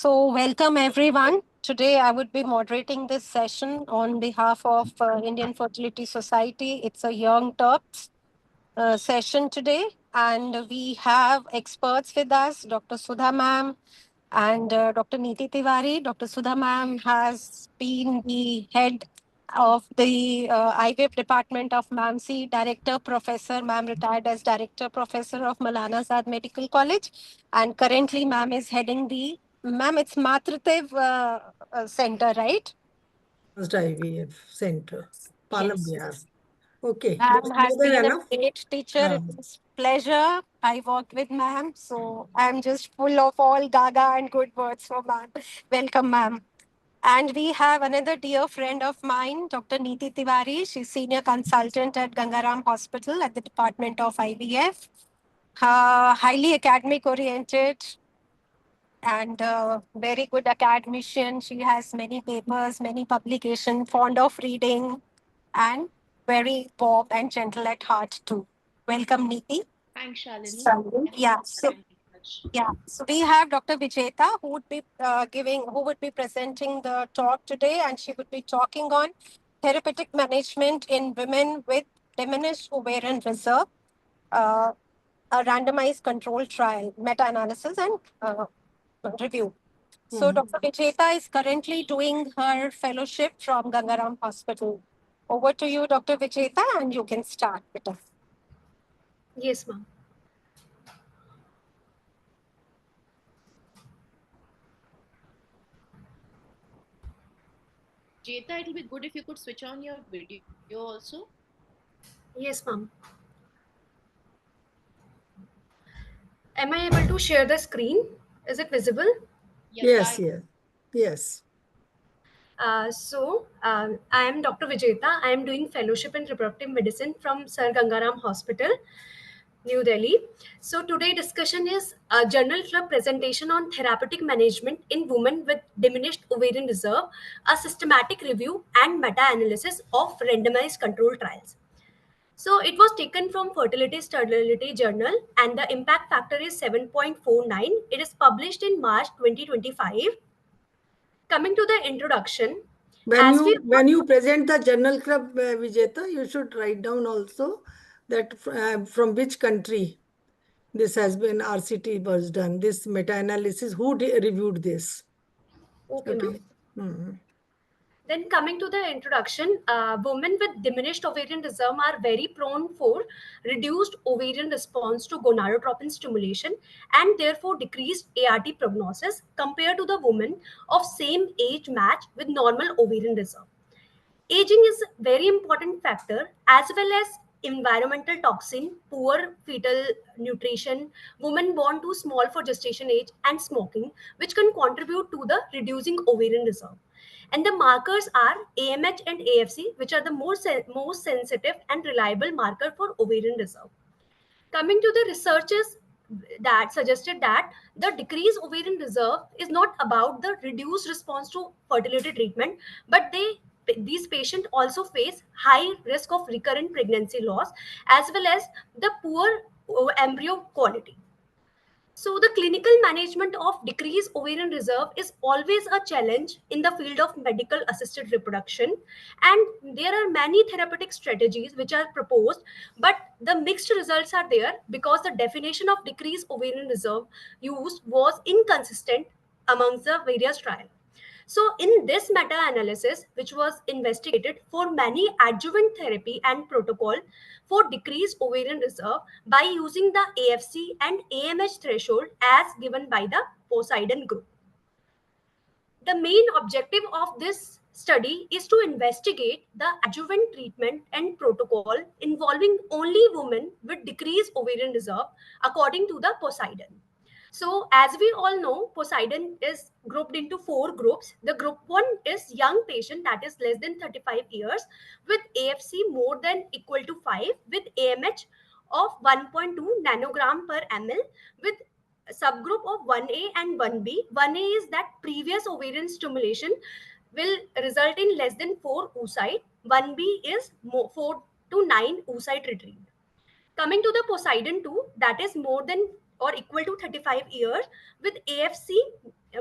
So, welcome everyone. Today, I would be moderating this session on behalf of Indian Fertility Society. It's a Young Turks session today, and we have experts with us, Dr. Sudha ma'am and Dr. Neeti Tiwari. Dr. Sudha ma'am has been the head of the IVF department of MAMC, director professor. Ma'am retired as director professor of Maulana Azad Medical College, and currently ma'am is heading the it's Matratev Center, right? Advanced IVF Center, Palam Yes. Bihar. Okay, Ma'am that's has more than been a enough. great teacher. It was pleasure. I worked with ma'am, so I'm just full of all gaga and good words for ma'am. Welcome, ma'am. And we have another dear friend of mine, Dr. Neeti Tiwari. She's senior consultant at Gangaram Hospital at the Department of IVF. Highly academic oriented and very good academician. She has many papers, many publications, fond of reading, and very warm and gentle at heart too. Welcome, Neeti. Thanks, Shalini. Yeah. So Thank you very much. yeah, so we have Dr. Vijeta who would be presenting the talk today, and she would be talking on therapeutic management in women with diminished ovarian reserve, uh, a randomized control trial, meta-analysis and review. So Dr. Vijeta is currently doing her fellowship from Gangaram Hospital. Over to you, Dr. Vijeta, and you can start with us. Yes, ma'am. Jeta, it'll be good if you could switch on your video also. Yes, ma'am. Am I able to share the screen? Is it visible? Yes, yes, yes. I am Dr. Vijeta. I am doing fellowship in reproductive medicine from Sir Gangaram Hospital, New Delhi. So today discussion is a journal club presentation on therapeutic management in women with diminished ovarian reserve, a systematic review and meta-analysis of randomized control trials. So it was taken from Fertility Sterility Journal and the impact factor is 7.49. It is published in March 2025. Coming to the introduction, When you present the journal club, Vijeta, you should write down also that from which country this has been RCT was done. This meta-analysis, who reviewed this? okay, Okay. ma'am. Then coming to the introduction, women with diminished ovarian reserve are very prone for reduced ovarian response to gonadotropin stimulation and therefore decreased ART prognosis compared to the women of same age match with normal ovarian reserve. Aging is a very important factor as well as environmental toxin, poor fetal nutrition, women born too small for gestation age, and smoking, which can contribute to the reducing ovarian reserve. And the markers are AMH and AFC, which are the most sensitive and reliable marker for ovarian reserve. Coming to the researchers that suggested that the decreased ovarian reserve is not about the reduced response to fertility treatment, but these patients also face high risk of recurrent pregnancy loss as well as the poor embryo quality. So, the clinical management of decreased ovarian reserve is always a challenge in the field of medical assisted reproduction. And there are many therapeutic strategies which are proposed, but the mixed results are there because the definition of decreased ovarian reserve used was inconsistent amongst the various trials. So, in this meta analysis, which was investigated for many adjuvant therapy and protocol for decreased ovarian reserve by using the AFC and AMH threshold as given by the Poseidon group. The main objective of this study is to investigate the adjuvant treatment and protocol involving only women with decreased ovarian reserve according to the Poseidon. So, as we all know, Poseidon is grouped into 4 groups. The group 1 is young patient that is less than 35 years with AFC more than equal to 5 with AMH of 1.2 nanogram per ml with subgroup of 1A and 1B. 1A is that previous ovarian stimulation will result in less than 4 oocyte. 1B is 4 to 9 oocyte retrieved. Coming to the Poseidon 2, that is more than or equal to 35 years with AFC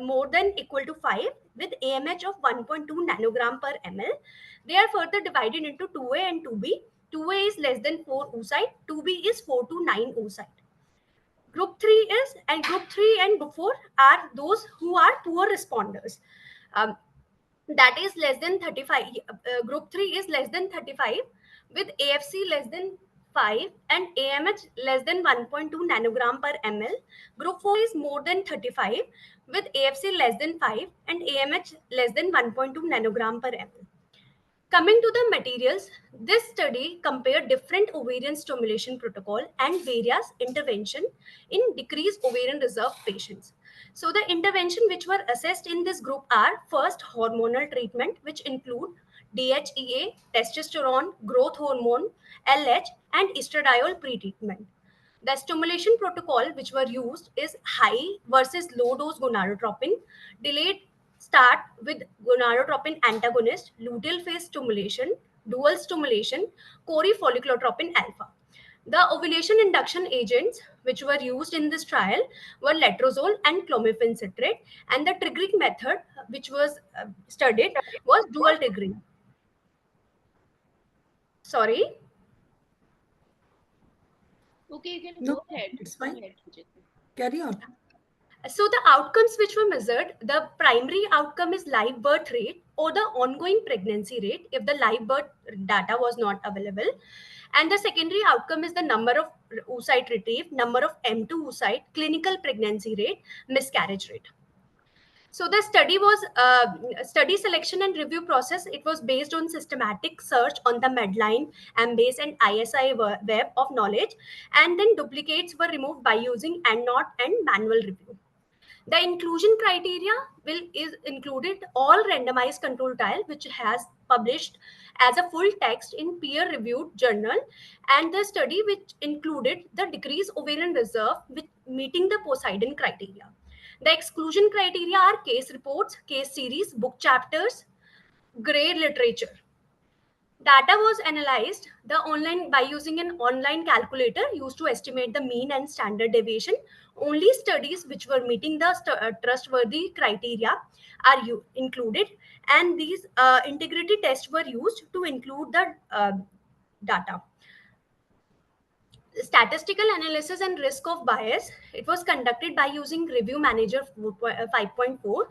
more than equal to 5 with AMH of 1.2 nanogram per ml. They are further divided into 2A and 2B. 2A is less than 4 oocyte, 2B is 4 to 9 oocyte. Group 3 is, and group 3 and group 4 are those who are poor responders. That is less than 35. Group 3 is less than 35 with AFC less than 5 and AMH less than 1.2 nanogram per ml. Group 4 is more than 35 with AFC less than 5 and AMH less than 1.2 nanogram per ml. Coming to the materials, this study compared different ovarian stimulation protocol and various intervention in decreased ovarian reserve patients. So the intervention which were assessed in this group are first hormonal treatment, which include DHEA, testosterone, growth hormone, LH, and estradiol pretreatment. The stimulation protocol which were used is high versus low dose gonadotropin, delayed start with gonadotropin antagonist, luteal phase stimulation, dual stimulation, coryfolliclotropin alpha. The ovulation induction agents which were used in this trial were letrozole and clomiphene citrate, and the triggering method which was studied was dual triggering. Sorry. Okay, you can No, go ahead. it's Go fine. ahead, Vijeta. Carry on. So the outcomes which were measured, the primary outcome is live birth rate or the ongoing pregnancy rate if the live birth data was not available. And the secondary outcome is the number of oocyte retrieved, number of M2 oocyte, clinical pregnancy rate, miscarriage rate. So the study was study selection and review process. It was based on systematic search on the Medline, Embase, and ISI web of knowledge, and then duplicates were removed by using EndNote and manual review. The inclusion criteria is included all randomized control trial which has published as a full text in peer-reviewed journal, and the study which included the decreased ovarian reserve with meeting the Poseidon criteria. The exclusion criteria are case reports, case series, book chapters, grade literature. Data was analyzed by using an online calculator used to estimate the mean and standard deviation. Only studies which were meeting the trustworthy criteria are included, and these integrity tests were used to include the data. Statistical analysis and risk of bias. It was conducted by using Review Manager 5.4.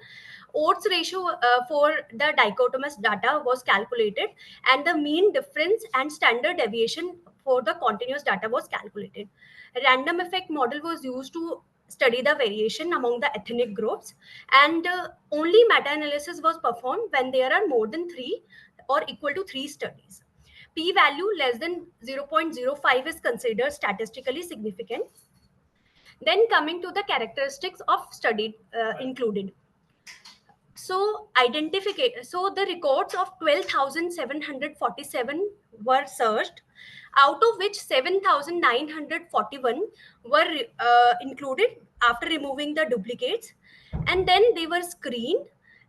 Odds ratio for the dichotomous data was calculated, and the mean difference and standard deviation for the continuous data was calculated. A random effect model was used to study the variation among the ethnic groups, and only meta-analysis was performed when there are more than 3 or equal to 3 studies. P-value less than 0.05 is considered statistically significant. Then coming to the characteristics of study included. So the records of 12,747 were searched, out of which 7,941 were included after removing the duplicates, and then they were screened,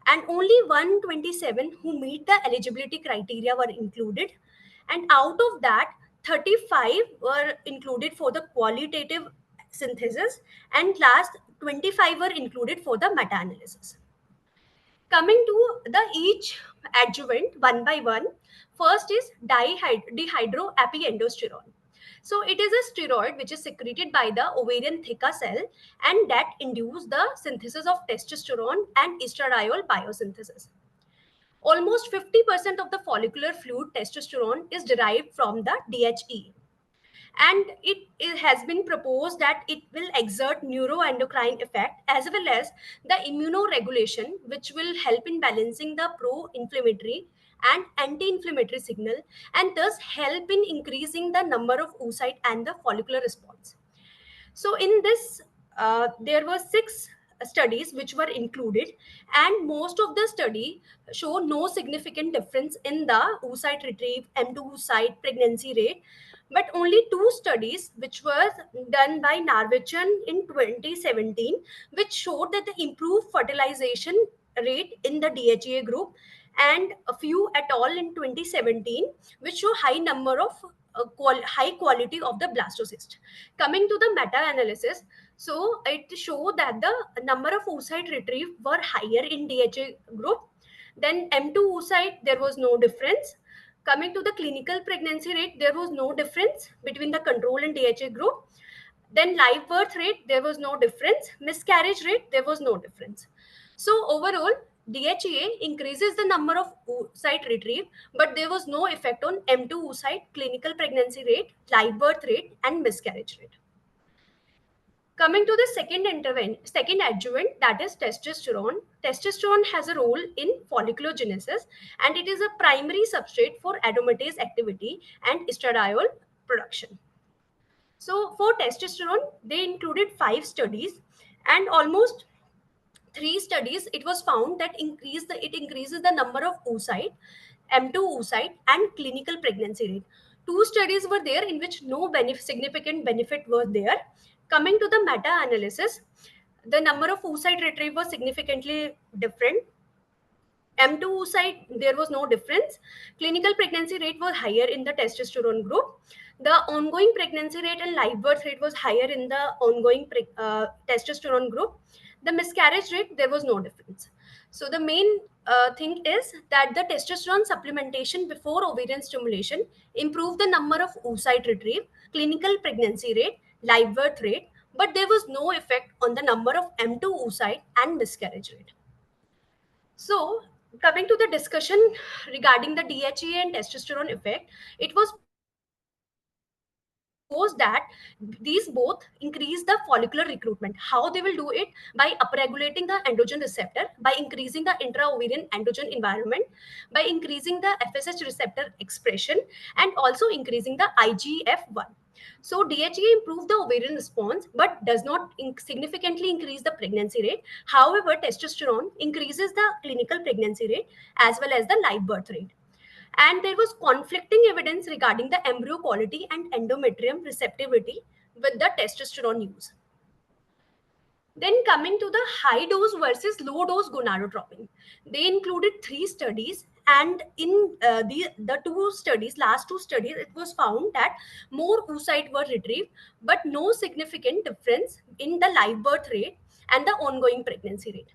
and only 127 who meet the eligibility criteria were included, and out of that 35 were included for the qualitative synthesis, and last 25 were included for the meta-analysis. Coming to the each adjuvant one by one, first is dihydroepiandrosterone. So it is a steroid which is secreted by the ovarian theca cell, and that induces the synthesis of testosterone and estradiol biosynthesis. Almost 50% of the follicular fluid testosterone is derived from the DHE. And it has been proposed that it will exert neuroendocrine effect as well as the immunoregulation, which will help in balancing the pro-inflammatory and anti-inflammatory signal, and thus help in increasing the number of oocyte and the follicular response. So in this, there were 6 studies which were included, and most of the study show no significant difference in the oocyte retrieve, M2 oocyte pregnancy rate, but only 2 studies which were done by Narvichan in 2017, which showed that the improved fertilization rate in the DHEA group, and a few at all in 2017, which show high number of high quality of the blastocyst. Coming to the meta-analysis, so it showed that the number of oocyte retrieved were higher in DHA group. Then M2 oocyte, there was no difference. Coming to the clinical pregnancy rate, there was no difference between the control and DHA group. Then live birth rate, there was no difference. Miscarriage rate, there was no difference. So overall, DHEA increases the number of oocyte retrieved, but there was no effect on M2 oocyte, clinical pregnancy rate, live birth rate, and miscarriage rate. Coming to the second adjuvant, that is testosterone. Testosterone has a role in folliculogenesis, and it is a primary substrate for aromatase activity and estradiol production. So for testosterone, they included 5 studies, and almost 3 studies it was found that it increases the number of oocyte, M2 oocyte, and clinical pregnancy rate. 2 studies were there in which no significant benefit was there. Coming to the meta-analysis, the number of oocyte retrieved was significantly different. M2 oocyte, there was no difference. Clinical pregnancy rate was higher in the testosterone group. The ongoing pregnancy rate and live birth rate was higher in the ongoing testosterone group. The miscarriage rate, there was no difference. So the main thing is that the testosterone supplementation before ovarian stimulation improved the number of oocyte retrieved, clinical pregnancy rate, live birth rate, but there was no effect on the number of M2 oocyte and miscarriage rate. So coming to the discussion regarding the DHEA and testosterone effect, it was proposed that these both increase the follicular recruitment. How they will do it? By upregulating the androgen receptor, by increasing the intra-ovarian androgen environment, by increasing the FSH receptor expression, and also increasing the IGF-1. So DHEA improves the ovarian response but does not significantly increase the pregnancy rate. However, testosterone increases the clinical pregnancy rate as well as the live birth rate. And there was conflicting evidence regarding the embryo quality and endometrium receptivity with the testosterone use. Then coming to the high dose versus low dose gonadotropin, they included 3 studies, and in the 2 studies, last 2 studies, it was found that more oocyte were retrieved, but no significant difference in the live birth rate and the ongoing pregnancy rate.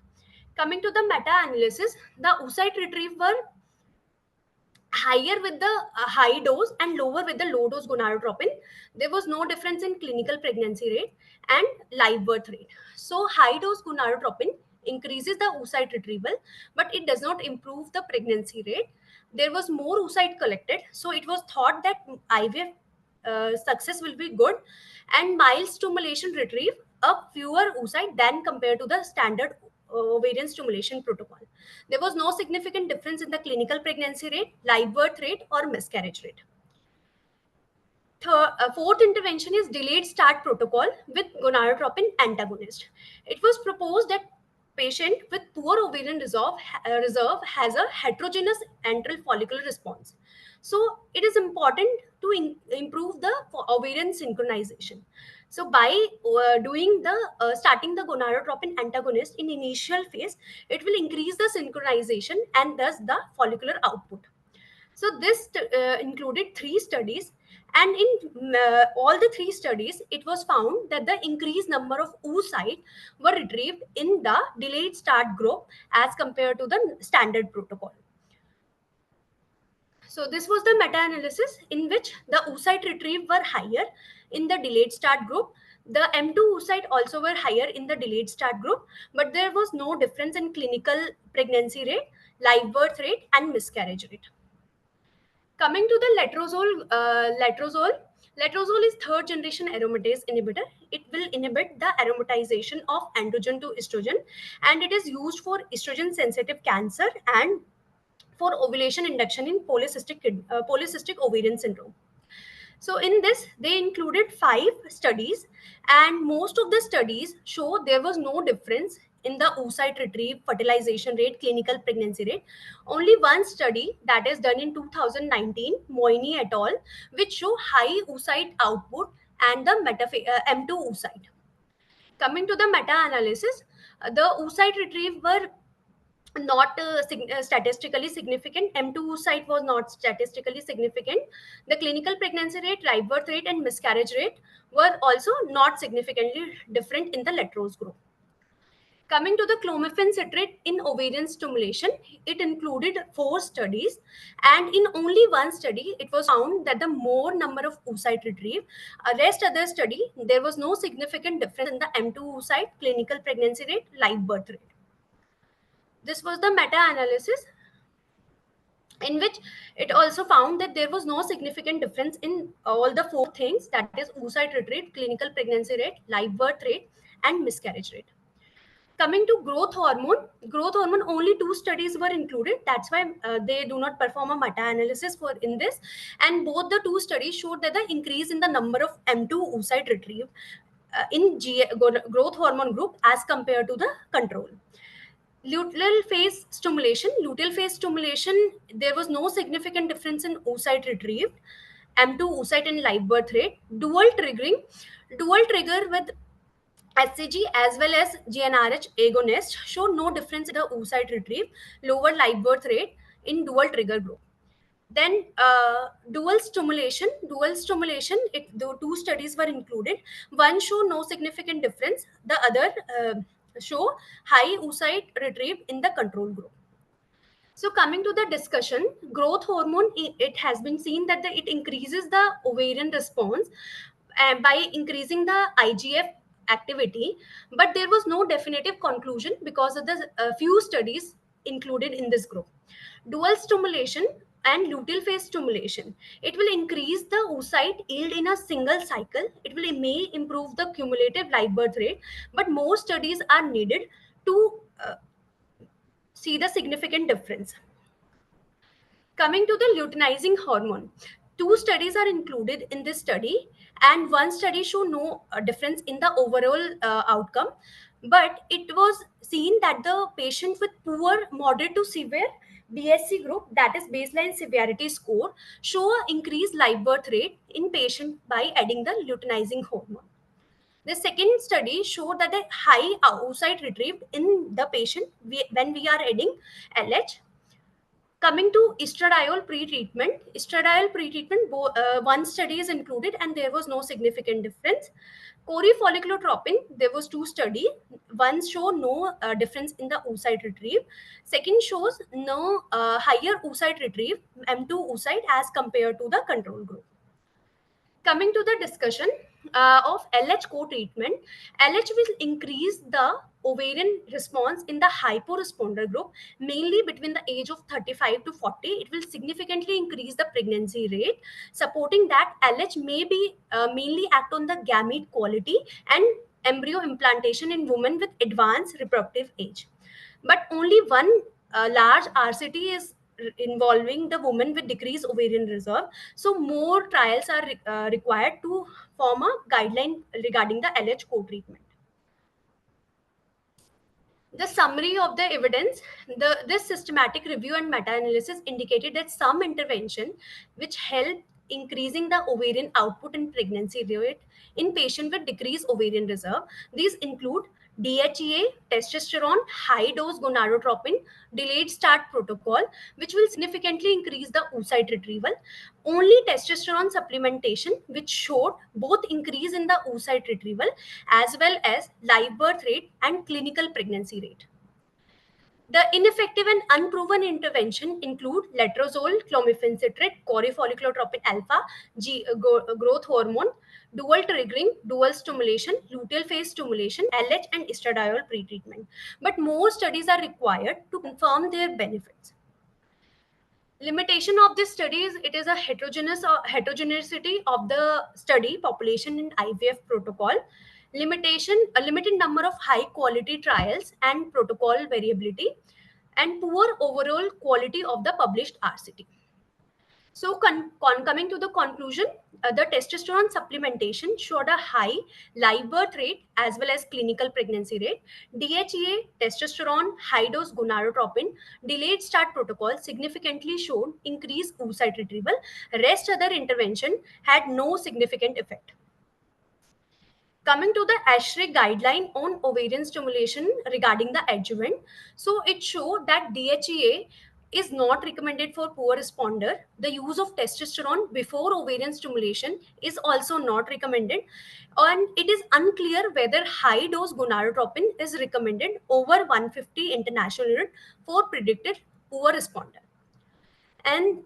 Coming to the meta-analysis, the oocyte retrieved were higher with the high dose and lower with the low dose gonadotropin. There was no difference in clinical pregnancy rate and live birth rate. So high dose gonadotropin increases the oocyte retrieval, but it does not improve the pregnancy rate. There was more oocyte collected, so it was thought that IVF success will be good, and mild stimulation retrieve a fewer oocyte than compared to the standard ovarian stimulation protocol. There was no significant difference in the clinical pregnancy rate, live birth rate, or miscarriage rate. Fourth intervention is delayed start protocol with gonadotropin antagonist. It was proposed that patient with poor ovarian reserve has a heterogeneous antral follicular response. So it is important to improve the ovarian synchronization. So by doing the starting the gonadotropin antagonist in initial phase, it will increase the synchronization and thus the follicular output. So this included 3 studies, and in all the 3 studies, it was found that the increased number of oocyte were retrieved in the delayed start group as compared to the standard protocol. So this was the meta-analysis in which the oocyte retrieved were higher in the delayed start group. The M2 oocyte also were higher in the delayed start group, but there was no difference in clinical pregnancy rate, live birth rate, and miscarriage rate. Coming to the letrozole is third generation aromatase inhibitor. It will inhibit the aromatization of androgen to estrogen, and it is used for estrogen sensitive cancer and for ovulation induction in polycystic ovarian syndrome. So in this, they included 5 studies, and most of the studies show there was no difference in the oocyte retrieve, fertilization rate, clinical pregnancy rate. Only one study that is done in 2019, Moini et al., which show high oocyte output and the M2 oocyte. Coming to the meta-analysis, the oocyte retrieve were not statistically significant. M2 oocyte was not statistically significant. The clinical pregnancy rate, live birth rate, and miscarriage rate were also not significantly different in the Letrose group. Coming to the clomiphene citrate in ovarian stimulation, it included 4 studies, and in only one study, it was found that the more number of oocyte retrieved. Rest other study, there was no significant difference in the M2 oocyte, clinical pregnancy rate, live birth rate. This was the meta-analysis in which it also found that there was no significant difference in all the 4 things, that is oocyte retrieved, clinical pregnancy rate, live birth rate, and miscarriage rate. Coming to growth hormone, only 2 studies were included. That's why they do not perform a meta-analysis for in this. And both the 2 studies showed that the increase in the number of M2 oocyte retrieved in growth hormone group as compared to the control. Luteal phase stimulation, there was no significant difference in oocyte retrieved, M2 oocyte and live birth rate. Dual trigger with HCG as well as GnRH agonist show no difference in the oocyte retrieve, lower live birth rate in dual trigger group. Then dual stimulation, the 2 studies were included. One show no significant difference, the other show high oocyte retrieved in the control group. So coming to the discussion, growth hormone, it has been seen that it increases the ovarian response by increasing the IGF activity, but there was no definitive conclusion because of the few studies included in this group. Dual stimulation and luteal phase stimulation, it will increase the oocyte yield in a single cycle. It may improve the cumulative live birth rate, but more studies are needed to see the significant difference. Coming to the luteinizing hormone, 2 studies are included in this study, and one study show no difference in the overall outcome, but it was seen that the patient with poor, moderate to severe BSC group, that is baseline severity score, show an increased live birth rate in patient by adding the luteinizing hormone. The second study showed that the high oocyte retrieved in the patient when we are adding LH. Coming to estradiol pre-treatment, one study is included and there was no significant difference. Corifolliclotropin, there was 2 studies. One show no difference in the oocyte retrieve. Second shows no higher oocyte retrieve, M2 oocyte, as compared to the control group. Coming to the discussion of LH co-treatment, LH will increase the ovarian response in the hyporesponder group, mainly between the age of 35 to 40. It will significantly increase the pregnancy rate, supporting that LH may be mainly act on the gamete quality and embryo implantation in women with advanced reproductive age. But only one large RCT is involving the woman with decreased ovarian reserve. So more trials are required to form a guideline regarding the LH co-treatment. The summary of the evidence, this systematic review and meta-analysis indicated that some intervention which help increasing the ovarian output and pregnancy rate in patients with decreased ovarian reserve. These include DHEA, testosterone, high-dose gonadotropin, delayed start protocol, which will significantly increase the oocyte retrieval. Only testosterone supplementation, which showed both increase in the oocyte retrieval as well as live birth rate and clinical pregnancy rate. The ineffective and unproven intervention include letrozole, clomiphene citrate, corifolliclotropin alpha, growth hormone, dual triggering, dual stimulation, luteal phase stimulation, LH, and estradiol pretreatment. But more studies are required to confirm their benefits. Limitation of this study is it is a heterogeneity of the study population in IVF protocol. A limited number of high quality trials and protocol variability, and poor overall quality of the published RCT. So coming to the conclusion, the testosterone supplementation showed a high live birth rate as well as clinical pregnancy rate. DHEA, testosterone, high-dose gonadotropin, delayed start protocol significantly showed increased oocyte retrieval. Rest other intervention had no significant effect. Coming to the ASHRAE guideline on ovarian stimulation regarding the adjuvant, so it showed that DHEA is not recommended for poor responder. The use of testosterone before ovarian stimulation is also not recommended, and it is unclear whether high dose gonadotropin is recommended over 150 international unit for predicted poor responder. And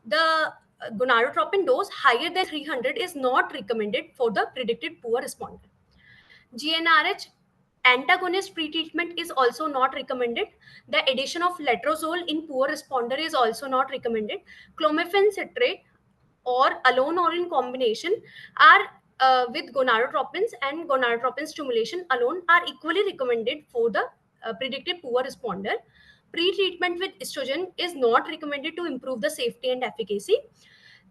the gonadotropin dose higher than 300 is not recommended for the predicted poor responder. GnRH antagonist pretreatment is also not recommended. The addition of letrozole in poor responder is also not recommended. Clomiphene citrate or alone or in combination are with gonadotropins and gonadotropin stimulation alone are equally recommended for the predicted poor responder. Pre-treatment with estrogen is not recommended to improve the safety and efficacy.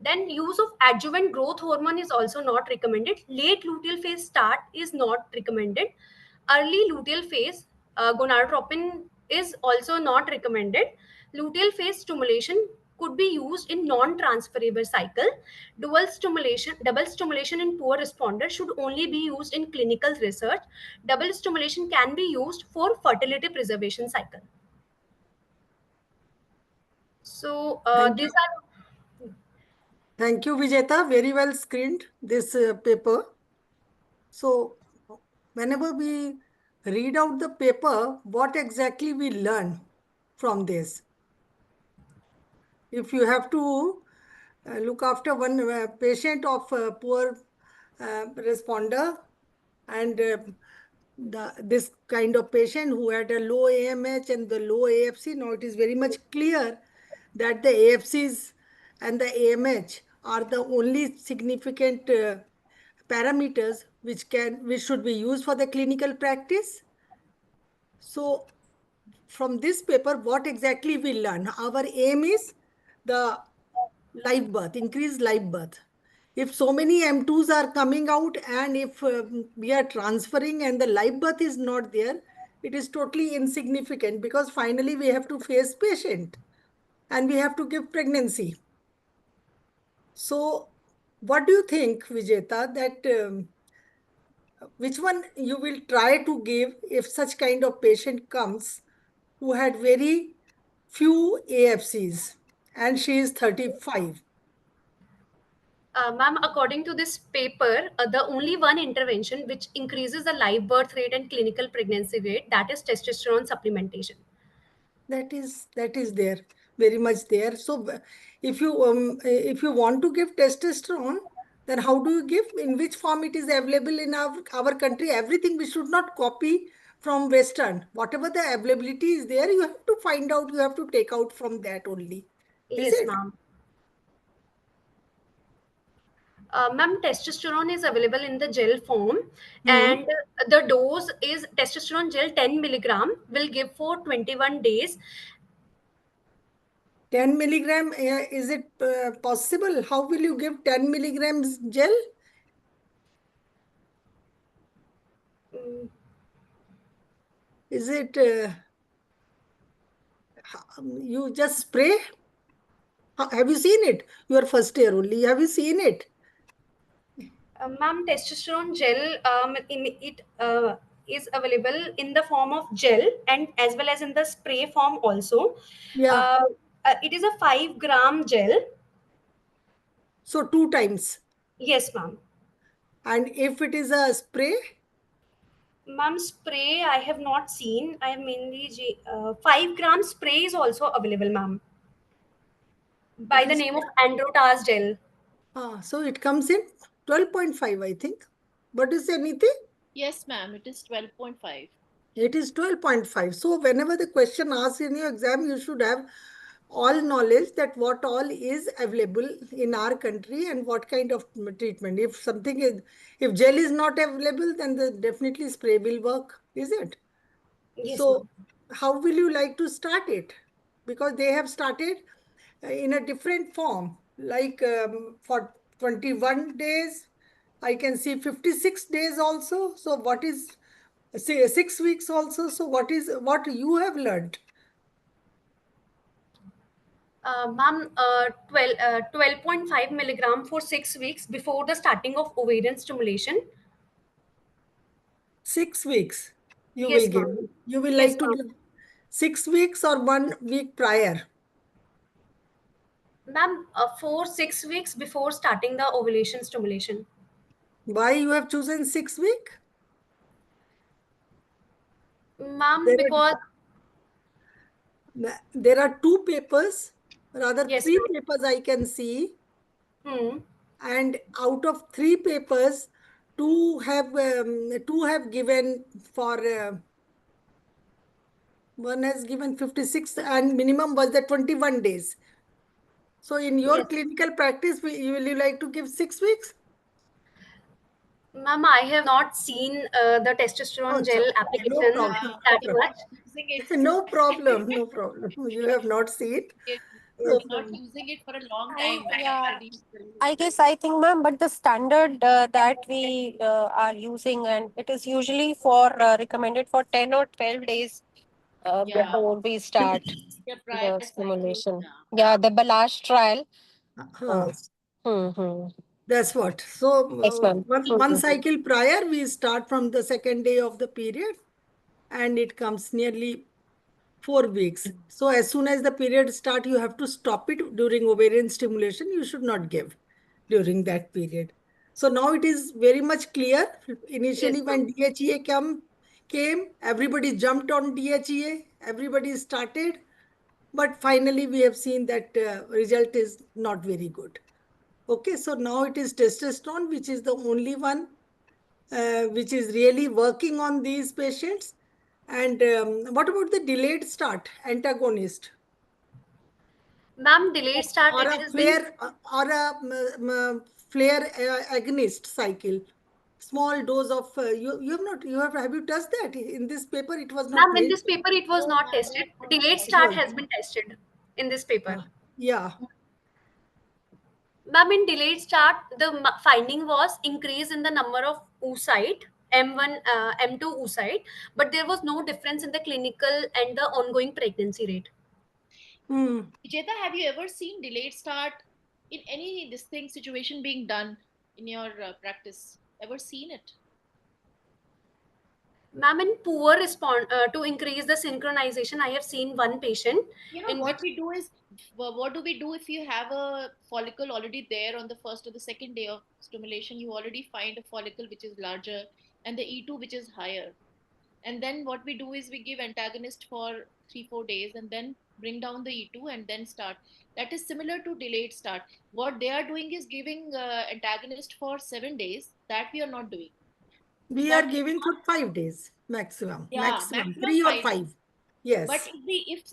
Then use of adjuvant growth hormone is also not recommended. Late luteal phase start is not recommended. Early luteal phase gonadotropin is also not recommended. Luteal phase stimulation could be used in non-transferable cycle. Double stimulation in poor responder should only be used in clinical research. Double stimulation can be used for fertility preservation cycle. So Thank these you. are Thank you, Vijeta. Very well screened this paper. So whenever we read out the paper, what exactly we learn from this? If you have to look after one patient of poor responder and this kind of patient who had a low AMH and the low AFC, now it is very much clear that the AFCs and the AMH are the only significant parameters which should be used for the clinical practice. So from this paper, what exactly we learn? Our aim is the live birth, increased live birth. If so many M2s are coming out and if we are transferring and the live birth is not there, it is totally insignificant because finally we have to face patient and we have to give pregnancy. So what do you think, Vijeta, that which one you will try to give if such kind of patient comes who had very few AFCs and she is 35? Ma'am, according to this paper, the only one intervention which increases the live birth rate and clinical pregnancy rate, that is testosterone supplementation. That is there, very much there. So if you want to give testosterone, then how do you give? In which form it is available in our country? Everything we should not copy from Western. Whatever the availability is there, you have to find out. You have to take out from that only. Is Yes, it? ma'am. Ma'am, testosterone is available in the gel form, and the dose is testosterone gel 10 milligram will give for 21 days. 10 milligram, is it possible? How will you give 10 milligrams gel? Mm, Is it you just spray? Have you seen it? Your first year only. Have you seen it? Ma'am, testosterone gel is available in the form of gel and as well as in the spray form also. Yeah. Uh, it is a 5-gram gel. So 2 times. Yes, ma'am. And if it is a spray, Ma'am, spray I have not seen. I have mainly 5-gram spray is also available, ma'am, by it the is. name of Androtaz gel. So it comes in 12.5, I think. But is anything? Yes, ma'am. It is 12.5. It is 12.5. So whenever the question asked in your exam, you should have all knowledge that what all is available in our country and what kind of treatment. If something is, if gel is not available, then definitely spray will work, is it? Yes, So ma'am. how will you like to start it? Because they have started in a different form, like for 21 days, I can see 56 days also. So what is, say, 6 weeks also? So what you have learned? Ma'am, 12.5 milligram for 6 weeks before the starting of ovarian stimulation. 6 weeks you Yes, will give. ma'am. You will Yes, like to ma'am. give 6 weeks or 1 week prior. Ma'am, 4-6 weeks before starting the ovulation stimulation. Why you have chosen 6 week? Ma'am, There because there are 2 papers, rather yes, 3 ma'am. papers I can see, Hmm. and out of 3 papers, two have given for one has given 56 and minimum was the 21 days. So in your Yes. clinical practice, will you like to give 6 weeks? Ma'am, I have not seen the testosterone Oh, gel okay, no application problem. Yeah, No that problem. much. using it. No problem. No problem. You have not seen. We're So, not using it for a long I, time. yeah, Studies. I guess I think, ma'am, but the standard that we are using, and it is usually for recommended for 10 or 12 days Yeah, before we start yeah, prior the cycle. stimulation. Yeah. Yeah, the Balash trial. huh. Mm-hmm. That's what. So Yes, ma'am. one cycle prior, we start from the second day of the period, and it comes nearly 4 weeks. So as soon as the period start, you have to stop it during ovarian stimulation. You should not give during that period. So now it is very much clear. Yes, Initially, when ma'am. DHEA came, everybody jumped on DHEA. Everybody started, but finally we have seen that result is not very good. Okay, so now it is testosterone, which is the only one which is really working on these patients. And what about the delayed start antagonist Ma'am, delayed start, or it a has been, flare flare agonist cycle? Small dose of you have not have you touched that in this paper? It was not ma'am, in this mentioned. paper, it was No, not ma'am, tested. not Delayed It start was. has been tested in this paper. Yeah. Ma'am, in delayed start, the finding was increase in the number of oocyte, M1, M2 oocyte, but there was no difference in the clinical and the ongoing pregnancy rate. Hmm. Vijeta, have you ever seen delayed start in any distinct situation being done in your practice? Ever seen it? Ma'am, in poor response to increase the synchronization, I have seen one patient You know in which, what we do is, what do we do if you have a follicle already there on the first or the second day of stimulation? You already find a follicle which is larger and the E2 which is higher. And then what we do is we give antagonist for 3-4 days and then bring down the E2 and then start. That is similar to delayed start. What they are doing is giving antagonist for 7 days. That we are not doing. We are That is giving for not, 5 days maximum, yeah, maximum maximum 5 days. 3 or 5. But Yes.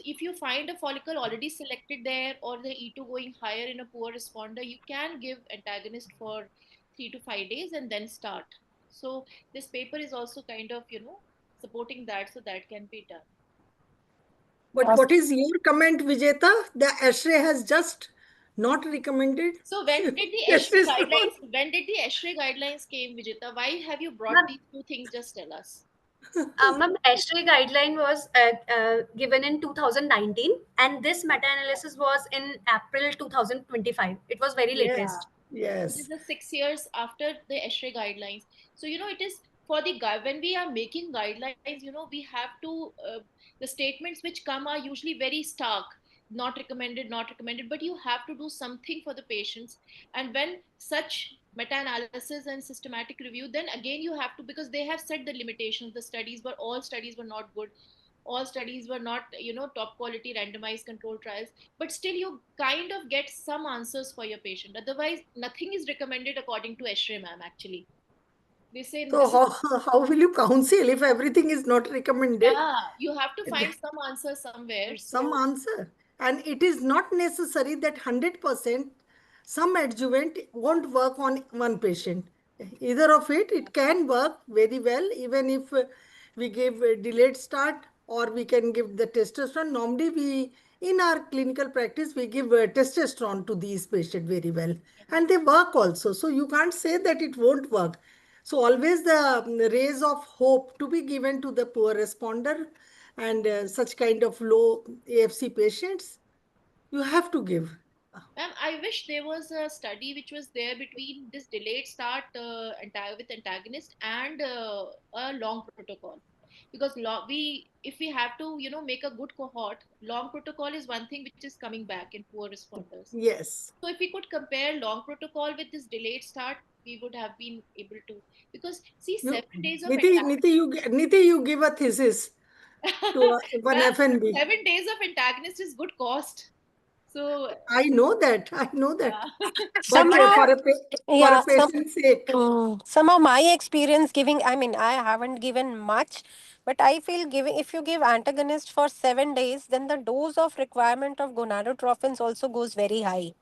if you find a follicle already selected there or the E2 going higher in a poor responder, you can give antagonist for 3 to 5 days and then start. So this paper is also kind of supporting that, so that can be done. But what is your comment, Vijeta? The ASHRAE has just not recommended. So when did the ASHRAE Testosterone. guidelines? When did the ASHRAE guidelines came, Vijeta? Why have you brought ma'am, these two things? Just tell us. ma'am, ASHRAE guideline was given in 2019, and this meta-analysis was in April 2025. It was very Yes, latest. It is yes. the 6 years after the ASHRAE guidelines. So it is for the guy when we are making guidelines. We have to the statements which come are usually very stark. Not recommended, not recommended. But you have to do something for the patients. And when such meta-analysis and systematic review, then again you have to, because they have set the limitations. The studies were all studies were not good. All studies were not top quality randomized control trials, but still you kind of get some answers for your patient. Otherwise nothing is recommended according to ASHRAE, ma'am. Actually they say So this is, how will you counsel if everything is not recommended? yeah, you have to find some answer somewhere. Some So answer. And it is not necessary that 100% some adjuvant won't work on one patient. Either of it can work very well, even if we give a delayed start or we can give the testosterone. Normally, in our clinical practice, we give testosterone to these patients very well. And they work also. So you can't say that it won't work. So always the rays of hope to be given to the poor responder and such kind of low AFC patients, you have to give. Ma'am, I wish there was a study which was there between this delayed start with antagonist and a long protocol. Because if we have to, make a good cohort, long protocol is one thing which is coming back in poor responders. Yes. So if we could compare long protocol with this delayed start, we would have been able to. Because see, You, 7 days of Niti, Niti, you give a thesis to one Ma'am, FNB. 7 days of antagonist is good cost. So I know that. I know that. yeah. But Somehow, for a yeah, patient's sake. somehow my experience giving, I mean, I haven't given much, but I feel giving, if you give antagonist for 7 days, then the dose of requirement of gonadotropins also goes very high.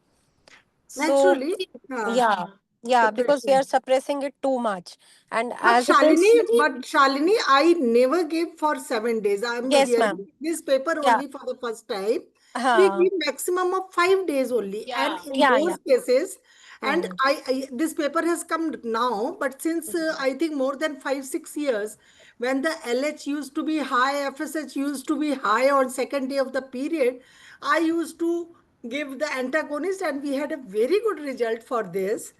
So, Naturally, yeah, yeah, because we are suppression. suppressing it too much. And as it is, But Shalini, I never give for 7 days. I am yes, hearing ma'am. this paper Yeah. only for the first time. We Uh, give maximum of 5 days only, and Yeah. in yeah, yeah. those cases, and Mm. this paper has come now, but since I think more than 5 6 years, when the LH used to be high, FSH used to be high on second day of the period, I used to give the antagonist, and we had a very good result for this.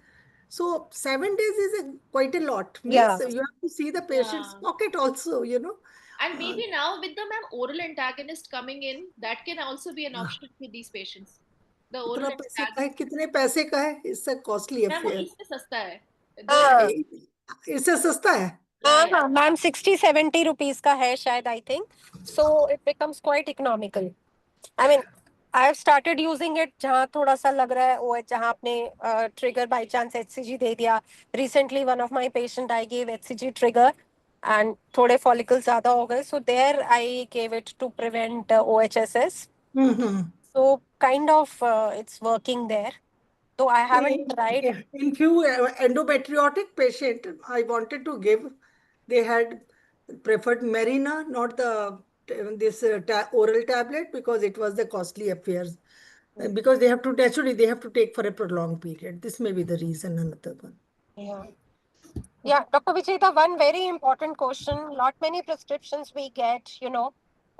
So 7 days is quite a lot. Means Yeah. you have to see the patient's Yeah. pocket also, And Uh, maybe now with the ma'am oral antagonist coming in, that can also be an option for these patients. The oral कितना पैसे का है antagonist, कितने पैसे का है इससे costly ma'am, affair इससे सस्ता है. The हाँ इससे सस्ता है yeah, yeah. हाँ मैम 60-70 रुपीज का है शायद I think so it becomes quite economical I mean I have started using it जहाँ थोड़ा सा लग रहा है वो है जहाँ आपने ट्रिगर बाय चांस एचसीजी दे दिया recently one of my patient I give HCG trigger and थोड़े फॉलिकल्स ज्यादा हो गए so there I give it to prevent OHSS hmm so kind of it's working there though I haven't tried. in few endometriotic patient I wanted to give, they had preferred Marina, not the this oral tablet, because it was the costly affairs. Because they have to naturally they have to take for a prolonged period. This may be the reason. Another one. Yeah. Yeah, Dr. Vijayta, one very important question. Lot many prescriptions we get,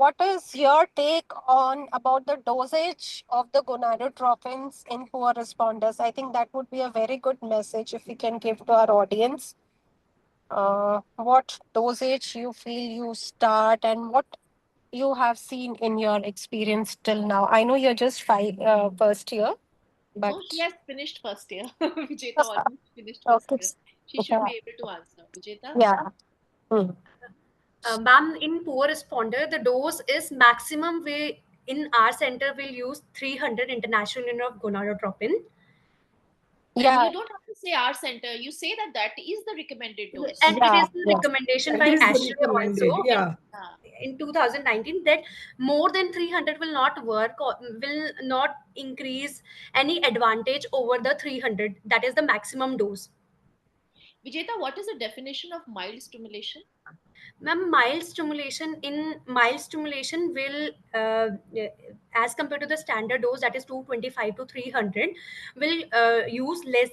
What is your take on about the dosage of the gonadotropins in poor responders? I think that would be a very good message if we can give to our audience. What dosage you feel you start and what you have seen in your experience till now? I know you're just first year, but No, she has finished first year. Vijeta almost finished first okay. year. She should be able to answer. Vijeta? Yeah. Hmm. Ma'am, in poor responder, the dose is maximum. We in our center will use 300 international unit of gonadotropin. Yeah. You don't have to say our center. You say that is the recommended dose. And it Yeah. is the Yeah. recommendation That by is the ASHRAE also recommended. Yeah. in 2019 that more than 300 will not work or will not increase any advantage over the 300. That is the maximum dose. Vijeta, what is the definition of mild stimulation? Ma'am, mild stimulation will, as compared to the standard dose that is 225 to 300, will use less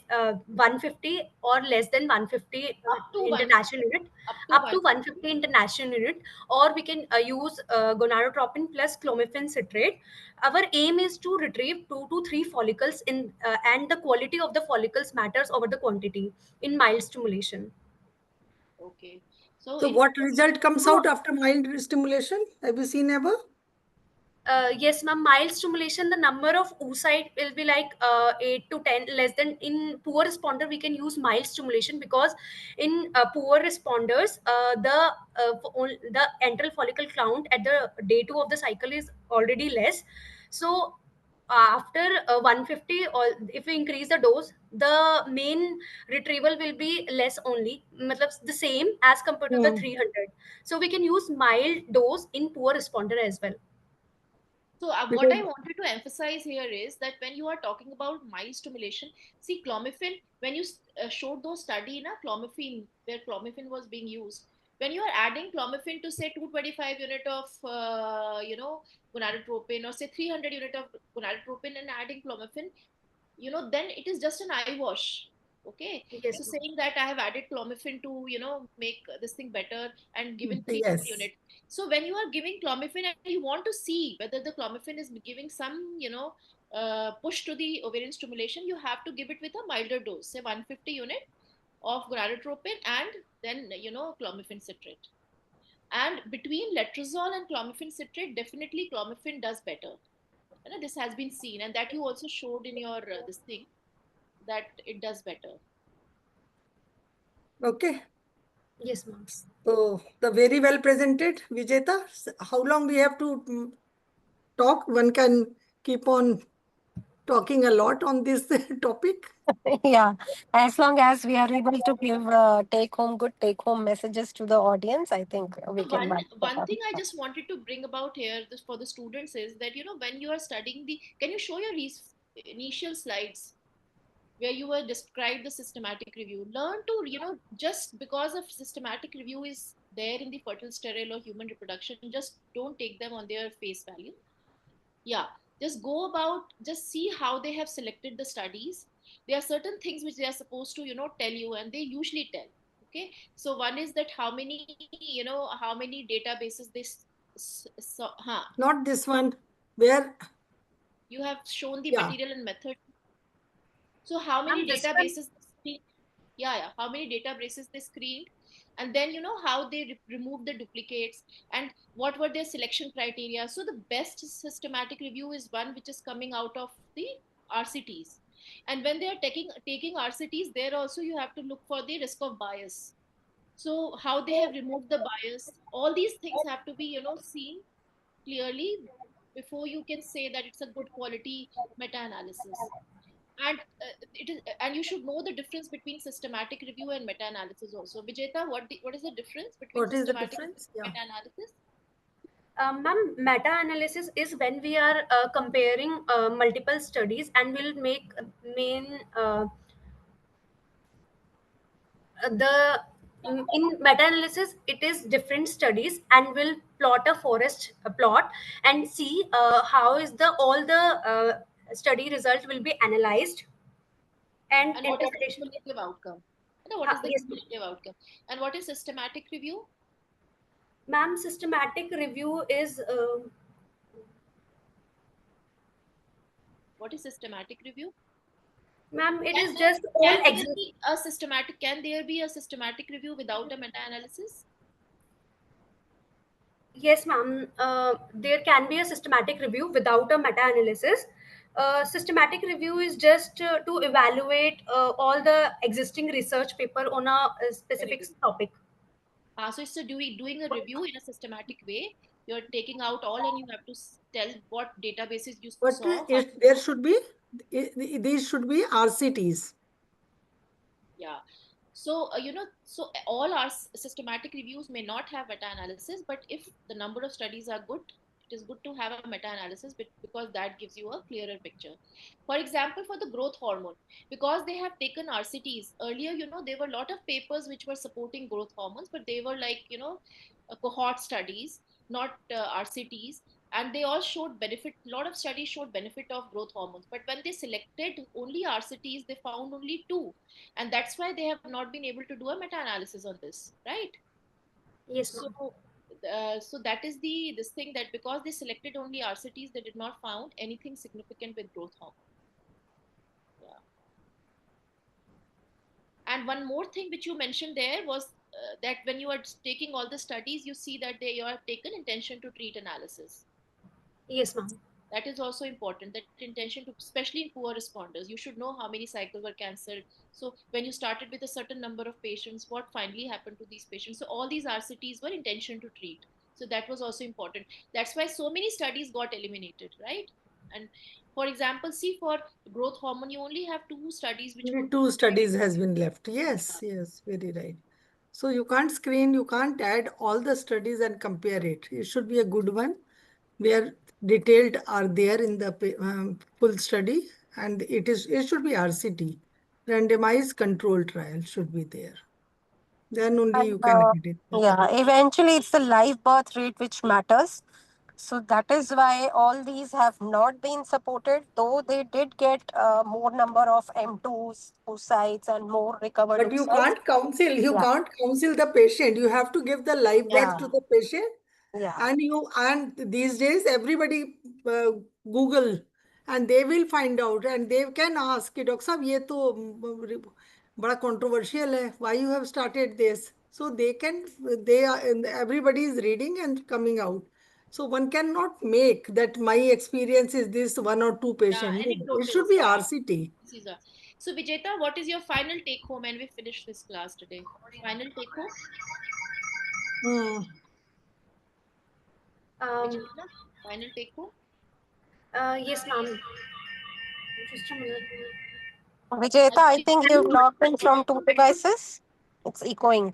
150 or less than 150 Up to one, international unit, up to up to one. 150 international unit, or we can use gonadotropin plus clomiphene citrate. Our aim is to retrieve 2 to 3 follicles and the quality of the follicles matters over the quantity in mild stimulation. Okay. So So in what result comes out after mild stimulation? Have you seen ever? Yes, ma'am. Mild stimulation, the number of oocyte will be like 8 to 10, less than in poor responder. We can use mild stimulation because in poor responders, the antral follicle count at the day 2 of the cycle is already less. So after 150, or if we increase the dose, the main retrieval will be less only, matlab the same as compared to the 300. So we can use mild dose in poor responder as well. So what Because I wanted to emphasize here is that when you are talking about mild stimulation, see clomiphene, when you showed those study in a clomiphene, where clomiphene was being used, when you are adding clomiphene to say 225 unit of, gonadotropin, or say 300 unit of gonadotropin and adding clomiphene, then it is just an eye wash. Okay. Yes, So ma'am. saying that I have added clomiphene to, make this thing better and given 300 yes. unit. So when you are giving clomiphene and you want to see whether the clomiphene is giving some, push to the ovarian stimulation, you have to give it with a milder dose, say 150 unit of gonadotropin and then clomiphene citrate. And between letrozole and clomiphene citrate, definitely clomiphene does better. This has been seen, and that you also showed in your this thing, that it does better. Okay. Yes, ma'am. So the very well presented, Vijeta. How long we have to talk? One can keep on talking a lot on this topic. Yeah, as long as we are able to give good take home messages to the audience, I think we can One wrap that one up. thing I just wanted to bring about here, this for the students, is that when you are studying can you show your initial slides where you were described the systematic review? Learn to just because of systematic review is there in the fertile, sterile, or human reproduction, just don't take them on their face value. Yeah, just go about, just see how they have selected the studies. There are certain things which they are supposed to tell you, and they usually tell. Okay, so one is that how many databases this so, Not this one. Where? you have shown the Yeah. material and method. So how many Ma'am, this one. databases they screened? Yeah, how many databases they screened, and then how they remove the duplicates, and what were their selection criteria. So the best systematic review is one which is coming out of the RCTs. And when they are taking RCTs, there also you have to look for the risk of bias. So how they have removed the bias, all these things have to be seen clearly before you can say that it's a good quality meta-analysis. And and you should know the difference between systematic review and meta-analysis also. Vijeta, what is the difference between What is the systematic difference? and Yeah. meta-analysis? Ma'am, meta-analysis is when we are comparing multiple studies and will make main the in meta-analysis it is different studies and will plot a forest a plot and see how is the all the study result will be analyzed and And what is the interpretation. cumulative outcome? What is the Yes, cumulative outcome? And what is systematic review? ma'am, systematic review is What is systematic review? ma'am, it Can is there, just all can there exist. be a systematic? Can there be a systematic review without a meta-analysis? Yes, ma'am. There can be a systematic review without a meta-analysis. Systematic review is just to evaluate all the existing research paper on a Very specific good. topic. So it's doing a review in a systematic way. You're taking out all, and you have to tell what databases you But saw. there should be, these should be RCTs. Yeah. So so all our systematic reviews may not have meta-analysis, but if the number of studies are good, it is good to have a meta-analysis because that gives you a clearer picture. For example, for the growth hormone, because they have taken RCTs earlier, there were a lot of papers which were supporting growth hormones, but they were like cohort studies, not RCTs. And they all showed benefit. A lot of studies showed benefit of growth hormones, but when they selected only RCTs, they found only two, and that's why they have not been able to do a meta-analysis on this, right? Yes, So ma'am. so that is this thing, that because they selected only RCTs, they did not found anything significant with growth hormone. Yeah. And one more thing which you mentioned there was that when you are taking all the studies, you see that you have taken intention to treat analysis. Yes, ma'am. That is also important, that intention to, especially in poor responders, you should know how many cycles were cancelled. So when you started with a certain number of patients, what finally happened to these patients. So all these RCTs were intention to treat. So that was also important. That's why so many studies got eliminated, right? And for example, see, for growth hormone, you only have two studies which Only could. two studies has been left. Yes, yes, very right. So you can't screen, you can't add all the studies and compare it. It should be a good one where detailed are there in the full study, and it should be RCT, randomized control trial should be there. Then only And you can add it. yeah, eventually it's the live birth rate which matters. So that is why all these have not been supported, though they did get more number of M2s, oocytes, and more recovered But oocytes. you Yeah, can't counsel the patient. You have to give the live birth yeah, to the patient. yeah. And these days everybody Google and they will find out and they can ask कि doctor साहब ये तो बड़ा controversial है, why you have started this? So they are, everybody is reading and coming out. So one cannot make that my experience is this one or two patient. No, anecdotal. it should be RCT. So Vijeta, what is your final take home when we finish this class today? Final take home? Vijeta, final take home? Yes, ma'am. Just a minute. Vijayata, I think you've logged in from 2 devices. It's echoing.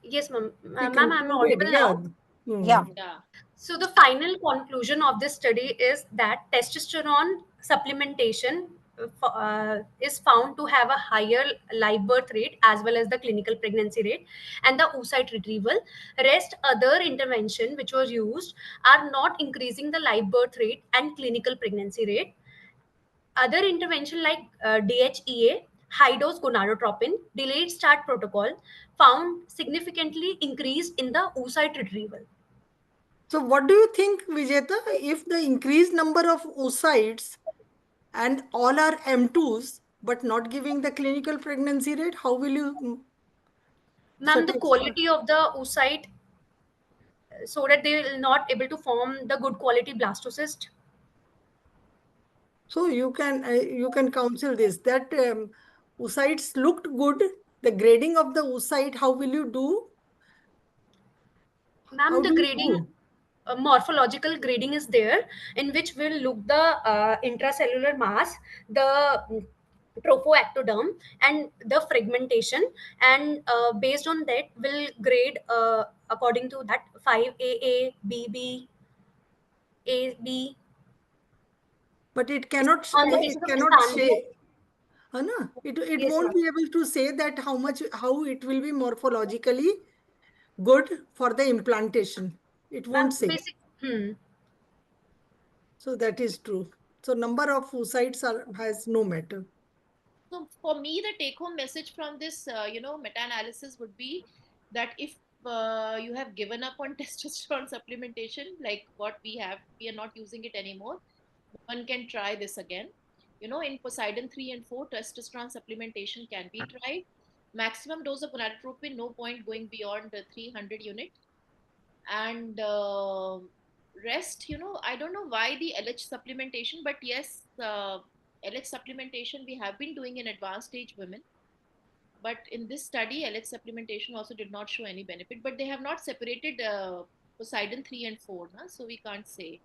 Yes, ma'am. We Ma'am, I'm concluded, audible yeah. now. Yeah. Yeah. So the final conclusion of this study is that testosterone supplementation is found to have a higher live birth rate as well as the clinical pregnancy rate and the oocyte retrieval. Rest other intervention which was used are not increasing the live birth rate and clinical pregnancy rate. Other intervention like DHEA, high dose gonadotropin, delayed start protocol found significantly increased in the oocyte retrieval. So what do you think, Vijeta, if the increased number of oocytes and all are M2s but not giving the clinical pregnancy rate, how will you Ma'am, the satisfy? quality of the oocyte so that they will not able to form the good quality blastocyst. So you can counsel this that oocytes looked good. The grading of the oocyte, how will you do? Ma'am, How the do you grading, do? morphological grading is there in which we'll look the intracellular mass, the tropoectoderm, and the fragmentation, and based on that, we'll grade according to that 5AA, BB, AB. But it cannot On the it basis of cannot standard. say. Anna, it Yes, won't ma'am. be able to say that how it will be morphologically good for the implantation. It won't Ma'am, say. basic. So that is true. So number of oocytes has no matter. So for me, the take-home message from this, meta-analysis would be that if you have given up on testosterone supplementation, like what we are not using it anymore. One can try this again. In Poseidon 3 and 4, testosterone supplementation can be tried. Maximum dose of gonadotropin, no point going beyond the 300 unit. And rest, I don't know why the LH supplementation, but yes, LH supplementation we have been doing in advanced age women. But in this study, LH supplementation also did not show any benefit. But they have not separated Poseidon 3 and 4, so we can't say.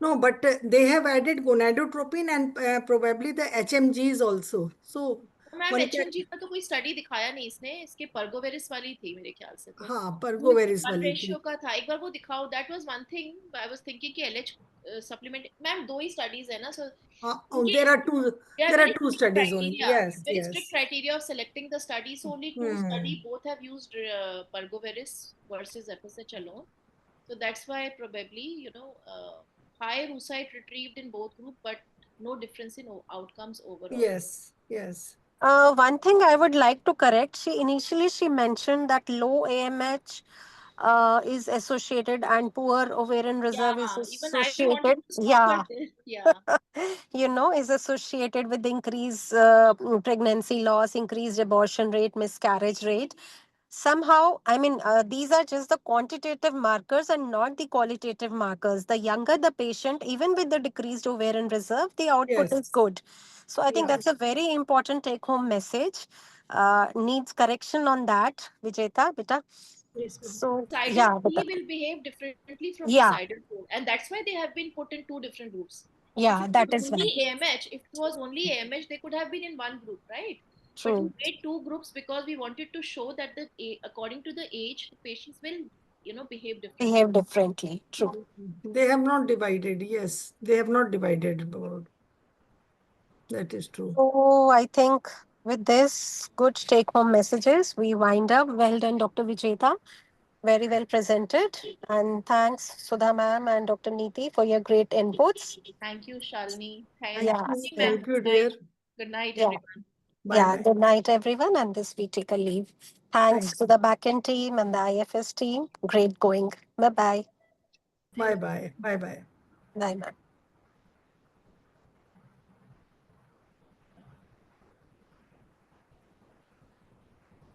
No, but they have added gonadotropin and probably the HMGs also. So ma'am one can, HMG का तो कोई study दिखाया नहीं इसने, इसके परगोवेरिस वाली थी मेरे ख्याल से तो हाँ परगोवेरिस वन वाली रेशियो थी. का था, एक बार वो दिखाओ. That was one thing I was thinking कि एलएच सप्लीमेंट. मैम दो ही स्टडीज है ना, सो There are two. there are There are very two strict studies only. criteria, Yes, very strict yes. criteria of selecting the study. So only two study Hmm. both have used pergoveris versus FSH alone. So that's why probably higher oocyte retrieved in both group, but no difference in outcomes overall. Yes, yes. One thing I would like to correct. Initially she mentioned that low AMH is associated and poor ovarian reserve is Even I wanted associated. to stop at this. Is associated with increased pregnancy loss, increased abortion rate, miscarriage rate. Somehow, I mean, these are just the quantitative markers and not the qualitative markers. The younger the patient, even with the decreased ovarian reserve, the output Yes. is good. So I think Yeah. that's a very important take-home message. Needs correction on that, Vijeta, beta. Yes, ma'am. So Poseidon yeah, 3 beta. will behave differently from Yeah. Poseidon 4, and that's why they have been put in two different groups. Yeah, If that it is was only right. AMH, if it was only AMH, they could have been in one group, right? But we True. made two groups because we wanted to show that according to the age, the patients will, behave differently. Behave differently. True. They have not divided. Yes, they have not divided. That is true. So I think with this good take-home messages, we wind up. Well done, Dr. Vijeta. Very well presented. And thanks, Sudha ma'am and Dr. Neeti, for your great inputs. Thank you, Shalini. Thank Yeah. you. Yeah. Thank you, dear. Good night, Yeah. everyone. Bye Yeah. bye. Good night, everyone. And this we take a leave. Thanks Thanks. to the backend team and the IFS team. Great going. Bye-bye. Bye bye. Bye bye. Bye, ma'am.